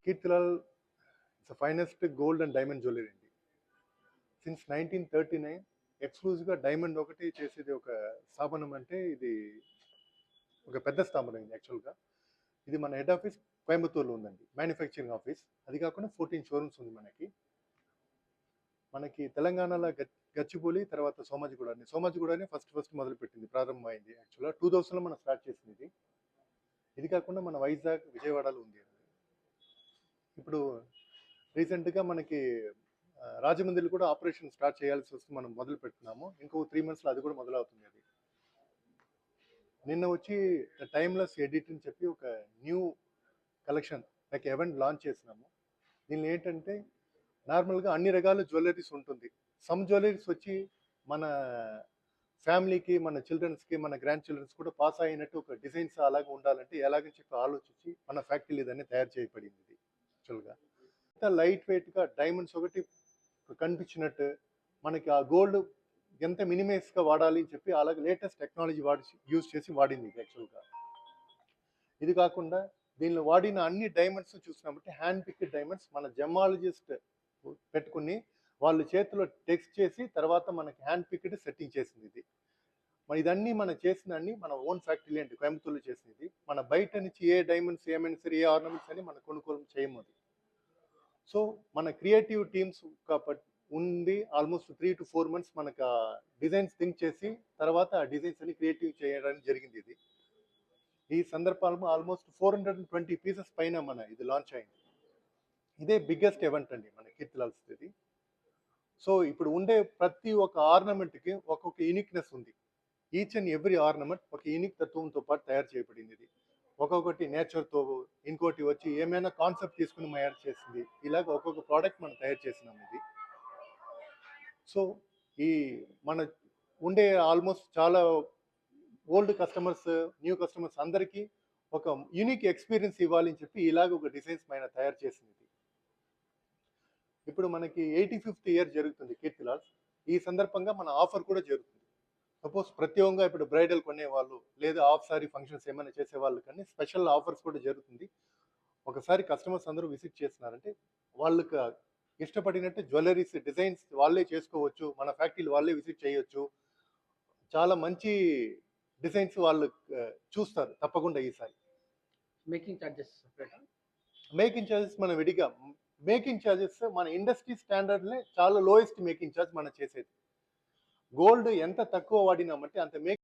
Kirtilal it's the finest gold and diamond jewellery అండి. Since 1939 ఎక్స్క్లూజివ్గా diamond ఒకటి చేసేది ఒక స్థాపనం అంటే ఇది ఒక పెద్ద స్థాపనం ఇది యాక్చువల్గా. ఇది మన హెడ్ ఆఫీస్ కోయంబత్తూరులో ఉందండి, మ్యానుఫ్యాక్చరింగ్ ఆఫీస్. అది కాకుండా 14 షోరూమ్స్ ఉంది మనకి తెలంగాణలో గచ్చిబౌలి, తర్వాత సోమాజిగూడని ఫస్ట్ మొదలుపెట్టింది, ప్రారంభమైంది యాక్చువల్గా 2000లో మనం స్టార్ట్ చేసింది ఇది. ఇది కాకుండా మన వైజాగ్, విజయవాడలో ఉంది. ఇప్పుడు రీసెంట్గా మనకి రాజమండ్రిలో కూడా ఆపరేషన్ స్టార్ట్ చేయాల్సి వస్తే మనం మొదలు పెట్టుకున్నాము. ఇంకో 3 monthsలో అది కూడా మొదలవుతుంది. అది నిన్న వచ్చి టైమ్లెస్ ఎడిట్ అని చెప్పి ఒక new collection like event launch చేసినాము. దీనిలో ఏంటంటే నార్మల్గా అన్ని రకాల జ్యువెలరీస్ ఉంటుంది. సమ్ జ్యువెలరీస్ వచ్చి మన ఫ్యామిలీకి, మన చిల్డ్రన్స్కి, మన గ్రాండ్ చిల్డ్రన్స్ కూడా పాస్ అయినట్టు ఒక డిజైన్స్ అలాగే ఉండాలంటే ఎలాగని చెప్పి ఆలోచించి మన ఫ్యాక్టరీలో ఇదన్నీ తయారు చేయబడింది. ఇది యాక్చువల్గా లైట్ వెయిట్గా డైమండ్స్ ఒకటి కనిపించినట్టు మనకి ఆ గోల్డ్ ఎంత మినిమైజ్గా వాడాలి అని చెప్పి అలాగే లేటెస్ట్ టెక్నాలజీ యూజ్ చేసి వాడింది ఇది యాక్చువల్గా. ఇది కాకుండా దీనిలో వాడిన అన్ని డైమండ్స్ చూసినామంటే హ్యాండ్ పిక్డ్ డైమండ్స్, మన జెమాలజిస్ట్ పెట్టుకుని వాళ్ళ చేతిలో టెక్స్ట్ చేసి తర్వాత మనకి హ్యాండ్ పిక్డ్ సెట్టింగ్ చేసింది ఇది. మరి ఇదన్నీ మనం చేసిన అన్ని మన ఓన్ ఫ్యాక్టరీ అంటే కోయంబత్తూరులో చేసినది. మన బయట నుంచి ఏ డైమండ్స్ ఏమైనా సరే, ఏ ఆర్నమెంట్స్ అని మనం కొనుగోలు చేయము అది. సో మన క్రియేటివ్ టీమ్స్ ఉంది, ఆల్మోస్ట్ 3 to 4 months మనకు డిజైన్స్ థింక్ చేసి తర్వాత ఆ డిజైన్స్ అన్ని క్రియేటివ్ చేయడానికి జరిగింది ఇది. ఈ సందర్భంలో ఆల్మోస్ట్ 420 పీసెస్ పైన మన ఇది లాంచ్ అయింది. ఇదే బిగ్గెస్ట్ ఈవెంట్ అండి మన కీర్తిలాల్స్ ఇది. సో ఇప్పుడు ఉండే ప్రతి ఒక్క ఆర్నమెంట్కి ఒక్కొక్క యూనిక్నెస్ ఉంది. ఈచ్ అండ్ ఎవ్రీ ఆర్నమెంట్ ఒక యూనిక్ తత్వంతో పాటు తయారు చేయబడింది ఇది. ఒక్కొక్కటి నేచర్తో, ఇంకోటి వచ్చి ఏమైనా కాన్సెప్ట్ తీసుకుని తయారు చేసింది. ఇలాగ ఒక్కొక్క ప్రోడక్ట్ మనం తయారు చేసినాం ఇది. సో ఈ మన ఉండే ఆల్మోస్ట్ చాలా ఓల్డ్ కస్టమర్స్, న్యూ కస్టమర్స్ అందరికీ ఒక యూనిక్ ఎక్స్పీరియన్స్ ఇవ్వాలి అని చెప్పి ఇలాగ ఒక డిజైన్స్ పైన తయారు చేసింది. ఇప్పుడు మనకి 85th ఇయర్ జరుగుతుంది కీర్తిలాల్స్. ఈ సందర్భంగా మన ఆఫర్ కూడా జరుగుతుంది. సపోజ్ ప్రత్యేకంగా ఇప్పుడు బ్రైడల్ కొనేవాళ్ళు లేదా హాఫ్ సారీ ఫంక్షన్స్ ఏమైనా చేసేవాళ్ళు కానీ స్పెషల్ ఆఫర్స్ కూడా జరుగుతుంది. ఒకసారి కస్టమర్స్ అందరూ విజిట్ చేస్తున్నారంటే వాళ్ళకి ఇష్టపడినట్టు జ్యువెలరీస్ డిజైన్స్ వాళ్ళే చేసుకోవచ్చు, మన ఫ్యాక్టరీలు వాళ్ళే విజిట్ చేయొచ్చు. చాలా మంచి డిజైన్స్ వాళ్ళు చూస్తారు తప్పకుండా. ఈసారి మేకింగ్ ఛార్జెస్ మనం విడిగా మేకింగ్ ఛార్జెస్ మన ఇండస్ట్రీ స్టాండర్డ్లే చాలా లోయెస్ట్ మేకింగ్ ఛార్జ్ మనం చేసేది. గోల్డ్ ఎంత తక్కువ వాడినామంటే అంత